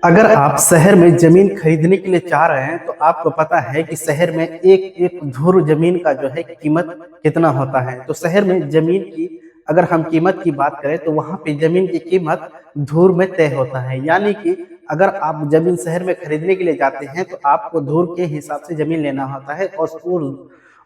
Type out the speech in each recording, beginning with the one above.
अगर आप शहर में जमीन खरीदने के लिए चाह रहे हैं तो आपको पता है कि शहर में एक एक धुर जमीन का जो है कीमत कितना होता है। तो शहर में जमीन की अगर हम कीमत की बात करें तो वहाँ पे जमीन की कीमत धुर में तय होता है। यानी कि अगर आप जमीन शहर में खरीदने के लिए जाते हैं तो आपको धुर के हिसाब से जमीन लेना होता है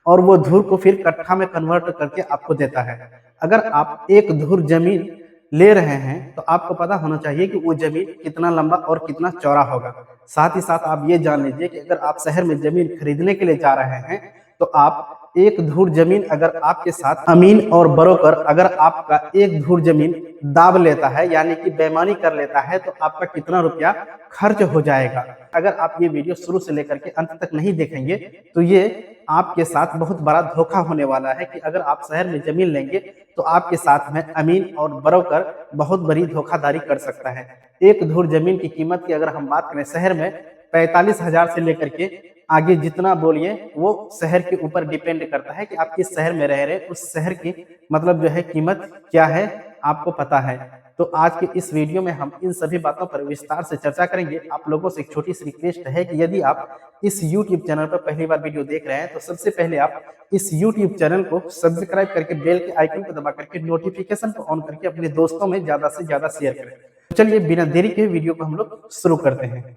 और वो धुर को फिर कट्ठा में कन्वर्ट करके आपको देता है। अगर आप एक धुर जमीन ले रहे हैं तो आपको पता होना चाहिए कि वो जमीन कितना लंबा और कितना चौड़ा होगा। साथ ही साथ आप ये जान लीजिए कि अगर आप शहर में जमीन खरीदने के लिए जा रहे हैं तो आप एक धुर जमीन अगर आपके साथ अमीन और ब्रोकर अगर आपका एक धुर जमीन दाब लेता है यानी कि बेईमानी कर लेता है तो आपका कितना रुपया खर्च हो जाएगा। अगर आप ये वीडियो शुरू से लेकर के अंत तक नहीं देखेंगे तो ये आपके साथ बहुत बड़ा धोखा होने वाला है कि अगर आप शहर में जमीन लेंगे तो आपके साथ में अमीन और ब्रोकर बहुत बड़ी धोखाधड़ी कर सकता है। एक धुर जमीन की कीमत की अगर हम बात करें शहर में 45,000 से लेकर के आगे जितना बोलिए वो शहर के ऊपर डिपेंड करता है कि आप किस शहर में रह रहे उस शहर की मतलब जो है कीमत क्या है आपको पता है। तो आज के इस वीडियो में हम इन सभी बातों पर विस्तार से चर्चा करेंगे। आप लोगों से एक छोटी सी रिक्वेस्ट है कि यदि आप इस YouTube चैनल पर पहली बार वीडियो देख रहे हैं तो सबसे पहले आप इस YouTube चैनल को सब्सक्राइब करके बेल के आइकन को दबा करके नोटिफिकेशन को ऑन करके अपने दोस्तों में ज्यादा से ज्यादा शेयर करें। तो चलिए बिना देरी के वीडियो को हम लोग शुरू करते हैं।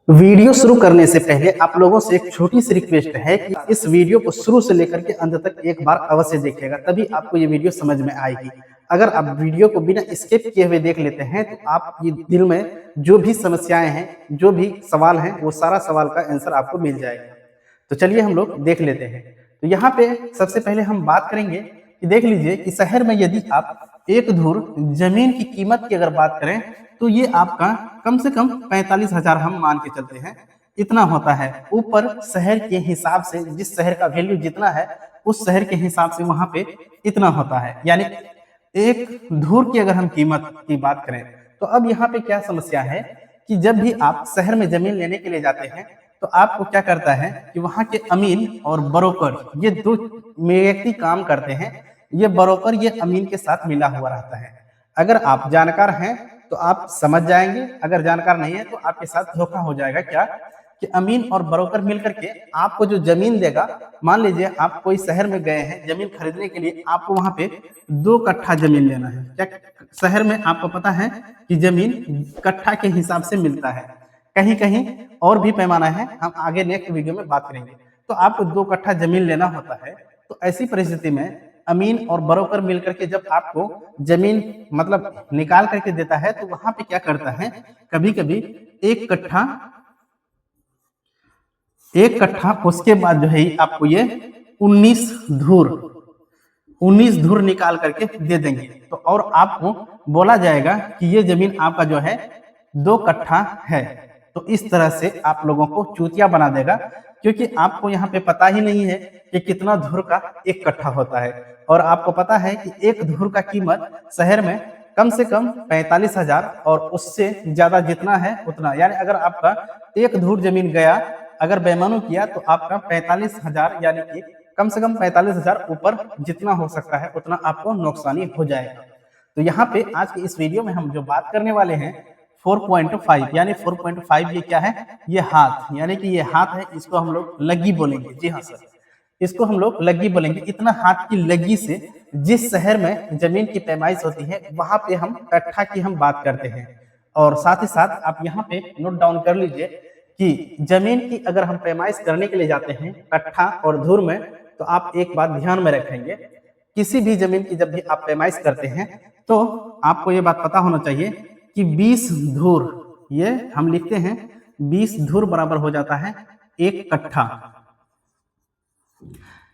वीडियो शुरू करने से पहले आप लोगों से एक छोटी सी रिक्वेस्ट है कि इस वीडियो को शुरू से लेकर के अंत तक एक बार अवश्य देखिएगा, तभी आपको ये वीडियो समझ में आएगी। अगर आप वीडियो को बिना स्किप किए हुए देख लेते हैं तो आप ये दिल में जो भी समस्याएं हैं, जो भी सवाल हैं, वो सारा सवाल का आंसर आपको मिल जाएगा। तो चलिए हम लोग देख लेते हैं। तो यहाँ पे सबसे पहले हम बात करेंगे कि देख लीजिए कि शहर में यदि आप एक धुर जमीन की कीमत की अगर बात करें तो ये आपका कम से कम 45,000 हम मान के चलते हैं इतना होता है। ऊपर शहर के हिसाब से जिस शहर का वैल्यू जितना है उस शहर के हिसाब से वहां पे इतना होता है। यानी एक धुर की अगर हम कीमत की बात करें तो अब यहाँ पे क्या समस्या है कि जब भी आप शहर में जमीन लेने के लिए जाते हैं तो आपको क्या करता है कि वहां के अमीन और ब्रोकर ये दो व्यक्ति काम करते हैं। ये ब्रोकर ये अमीन के साथ मिला हुआ रहता है। अगर आप जानकार हैं तो आप समझ जाएंगे, अगर जानकार नहीं है तो आपके साथ धोखा हो जाएगा। क्या कि अमीन और ब्रोकर मिलकर के आपको जो जमीन देगा, मान लीजिए आप कोई शहर में गए हैं जमीन खरीदने के लिए, आपको वहां पे 2 कट्ठा जमीन लेना है। क्या शहर में आपको पता है कि जमीन कट्ठा के हिसाब से मिलता है, कहीं कहीं और भी पैमाना है, हम आगे नेक्स्ट वीडियो में बात करेंगे। तो आपको 2 कट्ठा जमीन लेना होता है। तो ऐसी परिस्थिति में अमीन और ब्रोकर मिलकर के जब आपको जमीन मतलब निकाल करके देता है तो वहां पे क्या करता है, कभी कभी एक कट्ठा उसके बाद जो है आपको ये 19 धुर निकाल करके दे देंगे। तो और आपको बोला जाएगा कि ये जमीन आपका जो है 2 कट्ठा है। तो इस तरह से आप लोगों को चूतिया बना देगा, क्योंकि आपको यहाँ पे पता ही नहीं है कि कितना धुर का 1 कट्ठा होता है। और आपको पता है कि एक धुर का कीमत शहर में कम से कम 45,000 और उससे ज्यादा जितना है उतना। यानी अगर आपका एक धुर जमीन गया, अगर बेईमानी किया तो आपका 45,000 यानी कि कम से कम 45,000 ऊपर जितना हो सकता है उतना आपको नुकसानी हो जाएगा। तो यहाँ पे आज के इस वीडियो में हम जो बात करने वाले हैं 4.5 यानी 4.5 ये क्या है, ये हाथ, यानी कि ये हाथ है, इसको हम लोग लग्गी बोलेंगे। जी हाँ सर, इसको हम लोग लग्गी बोलेंगे। इतना हाथ की लग्गी से जिस शहर में जमीन की पैमाइश होती है वहां पे हम कट्ठा की हम बात करते हैं। और साथ ही साथ आप यहाँ पे नोट डाउन कर लीजिए कि जमीन की अगर हम पैमाइश करने के लिए जाते हैं कट्ठा और धुर में, तो आप एक बात ध्यान में रखेंगे, किसी भी जमीन की जब भी आप पैमाइश करते हैं तो आपको ये बात पता होना चाहिए कि 20 धुर, ये हम लिखते हैं 20 धुर बराबर हो जाता है 1 कट्ठा।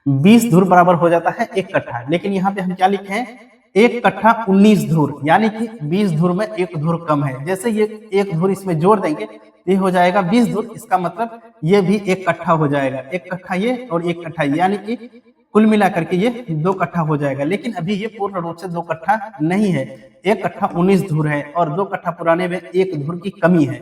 20 धुर बराबर हो जाता है 1 कट्ठा। लेकिन यहाँ पे हम क्या लिखे हैं, 1 कट्ठा 19 धुर, यानी कि 20 धुर में 1 धुर कम है। जैसे ये 1 धुर इसमें जोड़ देंगे ये हो जाएगा 20 धुर, इसका मतलब ये भी 1 कट्ठा हो जाएगा। 1 कट्ठा ये और 1 कट्ठा ये, यानी कि कुल मिलाकर के ये 2 कट्ठा हो जाएगा। लेकिन अभी ये पूर्ण रूप से 2 कट्ठा नहीं है, 1 कट्ठा 19 धुर है और 2 कट्ठा पुराने में 1 धुर की कमी है।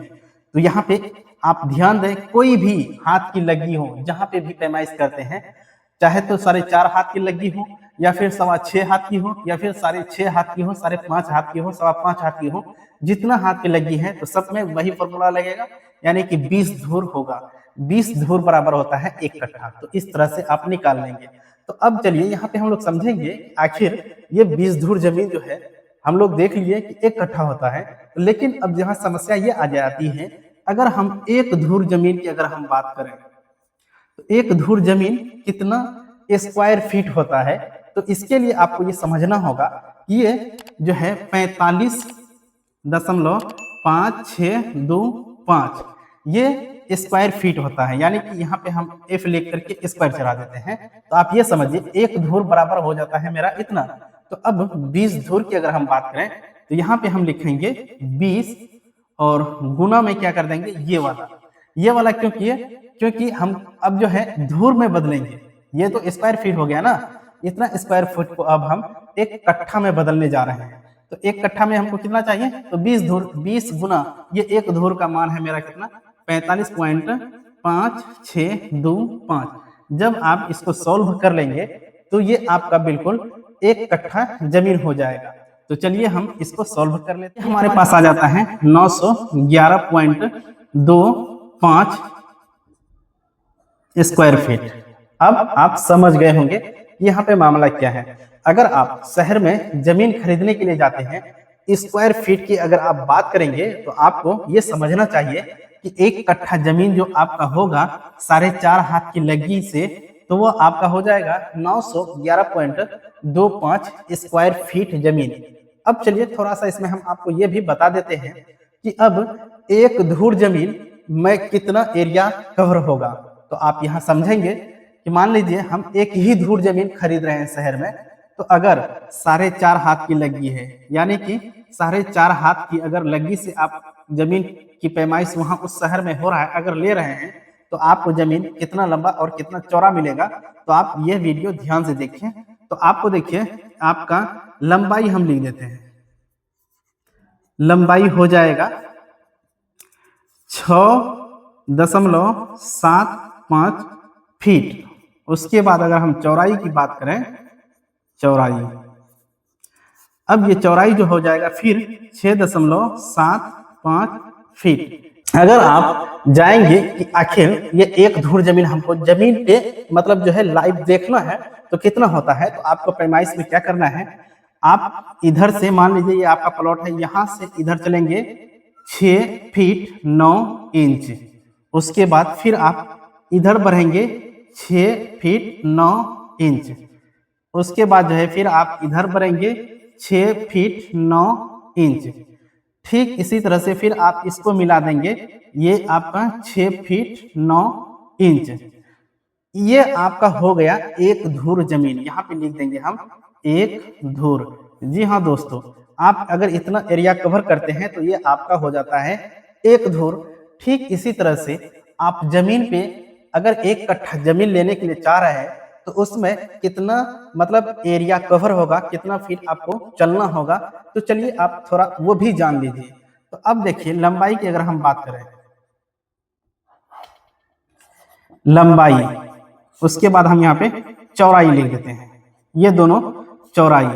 तो यहाँ पे आप ध्यान दें, कोई भी हाथ की लगी हो, जहां पे भी पैमाइश करते हैं, चाहे तो 4.5 हाथ की लगी हो, या फिर 6.25 हाथ की हो, या फिर 6.5 हाथ की हो, 5.5 हाथ की हो, 5.25 हाथ की हो, जितना हाथ की लगी है तो सब में वही फॉर्मूला लगेगा, यानी कि 20 धूर होगा। 20 धूर बराबर होता है 1 कट्ठा। तो इस तरह से आप निकाल लेंगे। तो अब चलिए यहाँ पे हम लोग समझेंगे आखिर ये 20 धूर जमीन जो है, हम लोग देख लिए कि 1 कट्ठा होता है, लेकिन अब जहाँ समस्या ये आ जाती है, अगर हम 1 धूर जमीन की अगर हम बात करें तो 1 धूर जमीन कितना स्क्वायर फीट होता है। तो इसके लिए आपको ये समझना होगा कि ये जो है 45.5625 ये स्क्वायर फीट होता है, यानी कि यहाँ पे हम F लिख करके स्क्वायर चला देते हैं। तो आप ये समझिए 1 धूर बराबर हो जाता है मेरा इतना। तो अब 20 धूर की अगर हम बात करें तो यहाँ पे हम लिखेंगे 20 और गुना में क्या कर देंगे ये वाला क्यों किए, क्योंकि हम अब जो है धूर में बदलेंगे। ये तो स्क्वायर फीट हो गया ना, इतना स्क्वायर फुट को अब हम 1 कट्ठा में बदलने जा रहे हैं। तो 1 कट्ठा में हमको कितना चाहिए, तो 20 धूर, 20 गुना ये 1 धूर का मान है मेरा कितना, 45.5625। जब आप इसको सॉल्व कर लेंगे तो ये आपका बिल्कुल 1 कट्ठा जमीन हो जाएगा। तो चलिए हम इसको सॉल्व कर लेते हैं। हमारे पास आ जाता है 911.25 स्क्वायर फीट। अब आप समझ गए होंगे कि यहाँ पे मामला क्या है। अगर आप शहर में जमीन खरीदने के लिए जाते हैं, स्क्वायर फीट की अगर आप बात करेंगे तो आपको ये समझना चाहिए कि 1 कट्ठा जमीन जो आपका होगा 4.5 हाथ की लगी से, तो वो आपका हो जाएगा 911.25 स्क्वायर फीट जमीन। अब चलिए थोड़ा सा इसमें हम आपको ये भी बता देते हैं कि अब 1 धूर जमीन में कितना एरिया कवर होगा। तो आप यहाँ समझेंगे कि मान लीजिए हम 1 ही धूर जमीन खरीद रहे हैं शहर में, तो अगर 4.5 हाथ की लगी है, यानी कि 4.5 हाथ की अगर लगी से आप जमीन की पैमाइश वहां उस शहर में हो रहा है, अगर ले रहे हैं, तो आपको जमीन कितना लंबा और कितना चौड़ा मिलेगा। तो आप ये वीडियो ध्यान से देखिए। तो आपको देखिए, आपका लंबाई हम लिख देते हैं, लंबाई हो जाएगा 6.75 फीट। उसके बाद अगर हम चौड़ाई की बात करें, चौड़ाई, अब ये चौड़ाई जो हो जाएगा फिर 6.75 फीट। अगर आप जाएंगे कि आखिर ये 1 धूर जमीन हमको जमीन पे मतलब जो है लाइव देखना है तो कितना होता है, तो आपको पैमाइश में क्या करना है, आप इधर से मान लीजिए ये आपका प्लॉट है, यहां से इधर चलेंगे 6 फीट 9 इंच। उसके बाद फिर आप इधर बढ़ेंगे 6 फीट 9 इंच। उसके बाद जो है फिर आप इधर बढ़ेंगे 6 फीट 9 इंच। ठीक इसी तरह से फिर आप इसको मिला देंगे, ये आपका 6 फीट 9 इंच। ये आपका हो गया 1 धूर जमीन। यहाँ पे लिख देंगे हम 1 धूर। जी हाँ दोस्तों, आप अगर इतना एरिया कवर करते हैं तो ये आपका हो जाता है 1 धूर। ठीक इसी तरह से आप जमीन पे अगर 1 कट्ठा जमीन लेने के लिए चाह रहे हैं तो उसमें कितना मतलब एरिया कवर होगा, कितना फीट आपको चलना होगा। तो चलिए आप थोड़ा वो भी जान लीजिए। तो अब देखिए लंबाई की अगर हम बात करें, लंबाई, उसके बाद हम यहाँ पे चौड़ाई लिख देते हैं, ये दोनों चौड़ाई।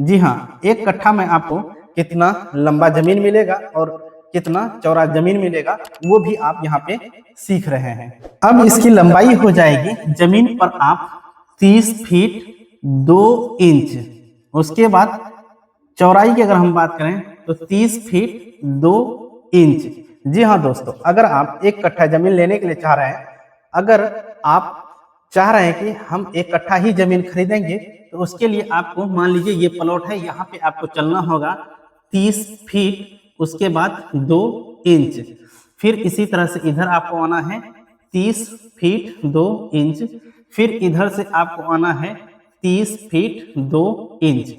जी हाँ, 1 कट्ठा में आपको कितना लंबा जमीन मिलेगा और कितना चौड़ा जमीन मिलेगा वो भी आप यहाँ पे सीख रहे हैं। अब इसकी लंबाई हो जाएगी जमीन पर आप 30 फीट 2 इंच। उसके बाद चौड़ाई की अगर हम बात करें तो 30 फीट 2 इंच। जी हाँ दोस्तों, अगर आप 1 कट्ठा जमीन लेने के लिए चाह रहे हैं, अगर आप चाह रहे हैं कि हम 1 कट्ठा ही जमीन खरीदेंगे, तो उसके लिए आपको मान लीजिए ये प्लॉट है, यहाँ पे आपको चलना होगा 30 फीट, उसके बाद 2 इंच। फिर इसी तरह से इधर आपको आना है 30 फीट 2 इंच। फिर इधर से आपको आना है 30 फीट 2 इंच।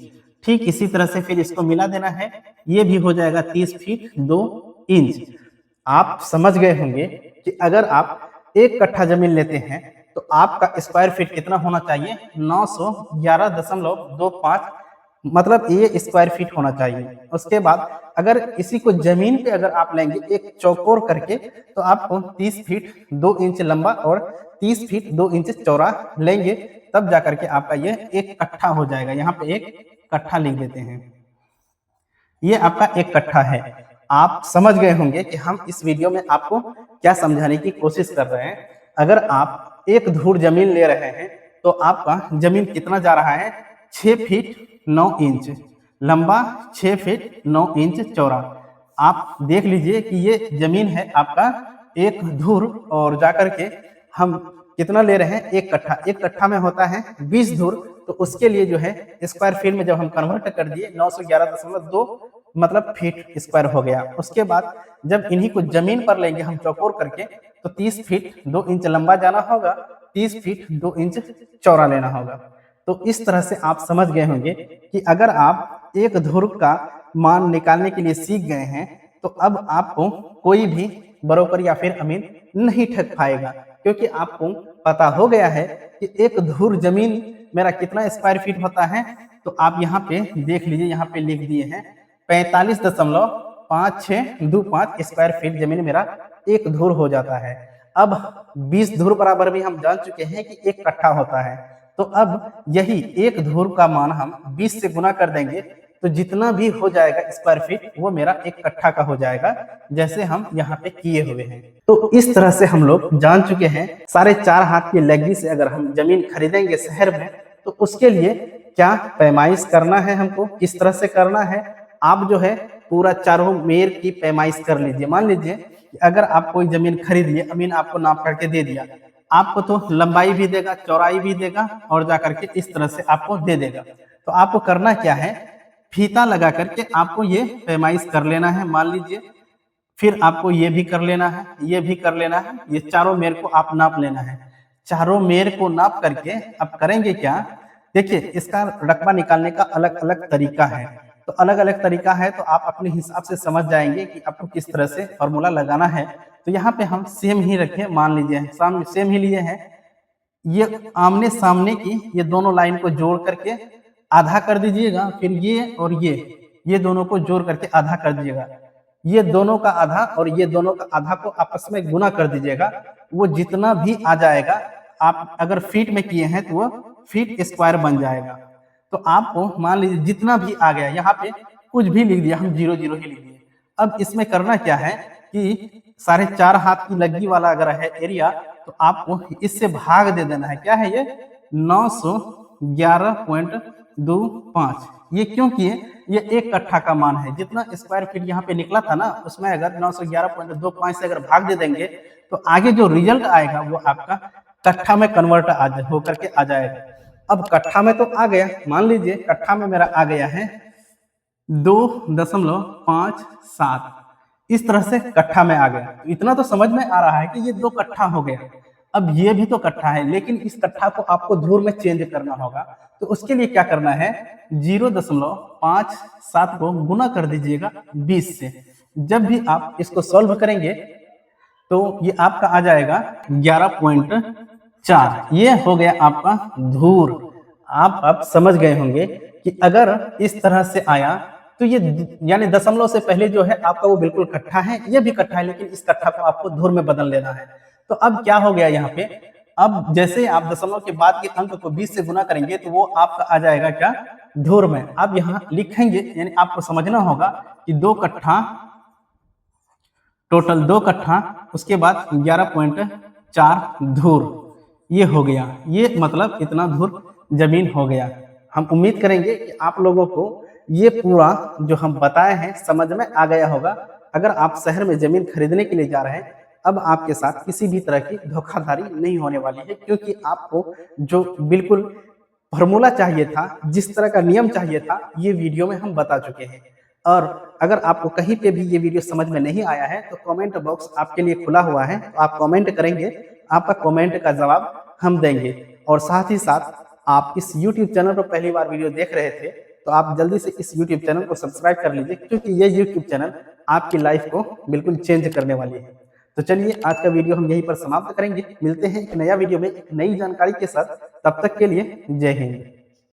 ठीक इसी तरह से फिर इसको मिला देना है, ये भी हो जाएगा 30 फीट 2 इंच। आप समझ गए होंगे कि अगर आप 1 कट्ठा जमीन लेते हैं तो आपका स्क्वायर फीट कितना होना चाहिए, 911.25 मतलब ये स्क्वायर फीट होना चाहिए। उसके बाद अगर इसी को जमीन पे अगर आप लेंगे एक चौकोर करके, तो आपको 30 फीट 2 इंच लंबा और 30 फीट 2 इंच चौड़ा लेंगे, तब जाकर के आपका ये एक कट्ठा हो जाएगा। यहाँ पे एक कट्ठा लिख देते हैं, ये आपका एक कट्ठा है। आप समझ गए होंगे कि हम इस वीडियो में आपको क्या समझाने की कोशिश कर रहे हैं। अगर आप एक धूर जमीन ले रहे हैं तो आपका जमीन कितना जा रहा है, 6 फीट 9 इंच लंबा, 6 फीट 9 इंच चौड़ा। आप देख लीजिए कि ये जमीन है आपका एक धूर, और जाकर के हम कितना ले रहे हैं, एक कट्ठा। एक कट्ठा में होता है 20 धूर, तो उसके लिए जो है स्क्वायर फीट में जब हम कन्वर्ट कर दिए 911.2 मतलब फीट स्क्वायर हो गया। उसके बाद जब इन्हीं को जमीन पर लेंगे हम चौकोर करके, तो 30 फीट 2 इंच लंबा जाना होगा, 30 फीट 2 इंच चौड़ा लेना होगा। तो इस तरह से आप समझ गए होंगे कि अगर आप एक धुर का मान निकालने के लिए सीख गए हैं, तो अब आपको कोई भी ब्रोकर या फिर अमीन नहीं ठग पाएगा, क्योंकि आपको पता हो गया है कि एक धुर जमीन मेरा कितना स्क्वायर फीट होता है। तो आप यहाँ पे देख लीजिए, यहाँ पे लिख दिए हैं 45.5625 स्क्वायर फीट जमीन मेरा एक धुर हो जाता है। अब 20 धुर बराबर भी हम जान चुके हैं कि एक कट्ठा होता है, तो अब यही एक धुर का मान हम 20 से गुना कर देंगे, तो जितना भी हो जाएगा स्क्वायर फीट वो मेरा एक कट्ठा का हो जाएगा, जैसे हम यहाँ पे किए हुए हैं। तो इस तरह से हम लोग जान चुके हैं 4.5 हाथ की लग्गी से अगर हम जमीन खरीदेंगे शहर में, तो उसके लिए क्या पैमाइश करना है, हमको किस तरह से करना है। आप जो है पूरा चारों मेर की पैमाइश कर लीजिए। मान लीजिए कि अगर आप कोई जमीन खरीद लिए, अमीन आपको नाप करके दे दिया, आपको तो लंबाई भी देगा, चौड़ाई भी देगा, और जाकर के इस तरह से आपको दे देगा। तो आपको करना क्या है, फीता लगा करके आपको ये पैमाइश कर लेना है। मान लीजिए फिर आपको ये भी कर लेना है, ये भी कर लेना है, ये चारों मेर को आप नाप लेना है। चारों मेर को नाप करके अब करेंगे क्या, देखिए इसका रकबा निकालने का अलग अलग तरीका है। तो अलग अलग तरीका है, तो आप अपने हिसाब से समझ जाएंगे कि आपको किस तरह से फॉर्मूला लगाना है। तो यहाँ पे हम सेम ही रखें, मान लीजिए सेम ही लिए हैं। ये आमने सामने की ये दोनों लाइन को जोड़ करके आधा कर दीजिएगा, फिर ये और ये दोनों को जोड़ करके आधा कर दीजिएगा। ये दोनों का आधा और ये दोनों का आधा को आपस में गुना कर दीजिएगा। वो जितना भी आ जाएगा, आप अगर फीट में किए हैं तो वो फीट स्क्वायर बन जाएगा। तो आपको मान लीजिए जितना भी आ गया, यहाँ पे कुछ भी लिख दिया, हम 0 0 ही लिख दिए। अब इसमें करना क्या है कि 4.5 हाथ की लग्गी वाला अगर है एरिया, तो आपको इससे भाग दे देना है। क्या है ये 911.25। ये क्यों किए, ये एक कट्ठा का मान है। जितना स्क्वायर फीट यहाँ पे निकला था ना, उसमें अगर 911.25 से अगर भाग दे देंगे, तो आगे जो रिजल्ट आएगा वो आपका कट्ठा में कन्वर्ट होकर के आ जाएगा। अब कट्ठा में तो आ गया, मान लीजिए कट्ठा में मेरा आ गया है 2.57, इस तरह से कट्ठा में आ गया। तो इतना तो समझ में आ रहा है कि ये 2 कट्ठा हो गया। अब ये भी तो कट्ठा है, लेकिन इस कट्ठा को आपको धूर में चेंज करना होगा। तो उसके लिए क्या करना है, 0.57 को गुना कर दीजिएगा 20 से। जब भी आप इसको सॉल्व करेंगे तो ये आपका आ जाएगा 11.4। ये हो गया आपका धूर। आप अब समझ गए होंगे कि अगर इस तरह से आया तो ये यानी दशमलव से पहले जो है आपका वो बिल्कुल कट्ठा है, ये भी कट्ठा है, लेकिन इस कट्ठा को आपको धूर में बदल लेना है। तो अब क्या हो गया यहाँ पे, अब जैसे आप दशमलव के बाद के अंक को 20 से गुना करेंगे तो वो आपका आ जाएगा क्या, धूर में। अब यहाँ लिखेंगे, यानी आपको समझना होगा कि 2 कट्ठा, टोटल 2 कट्ठा, उसके बाद 11.4 धूर, ये हो गया। ये मतलब इतना धूर जमीन हो गया। हम उम्मीद करेंगे कि आप लोगों को ये पूरा जो हम बताए हैं समझ में आ गया होगा। अगर आप शहर में जमीन खरीदने के लिए जा रहे हैं, अब आपके साथ किसी भी तरह की धोखाधड़ी नहीं होने वाली है, क्योंकि आपको जो बिल्कुल फॉर्मूला चाहिए था, जिस तरह का नियम चाहिए था, ये वीडियो में हम बता चुके हैं। और अगर आपको कहीं पे भी ये वीडियो समझ में नहीं आया है, तो कमेंट बॉक्स आपके लिए खुला हुआ है, तो आप कमेंट करेंगे, आपका कमेंट का जवाब हम देंगे। और साथ ही साथ आप इस YouTube चैनल पर पहली बार वीडियो देख रहे थे, तो आप जल्दी से इस YouTube चैनल को सब्सक्राइब कर लीजिए, क्योंकि ये YouTube चैनल आपकी लाइफ को बिल्कुल चेंज करने वाली है। तो चलिए आज का वीडियो हम यहीं पर समाप्त करेंगे। मिलते हैं एक नया वीडियो में एक नई जानकारी के साथ। तब तक के लिए जय हिंद।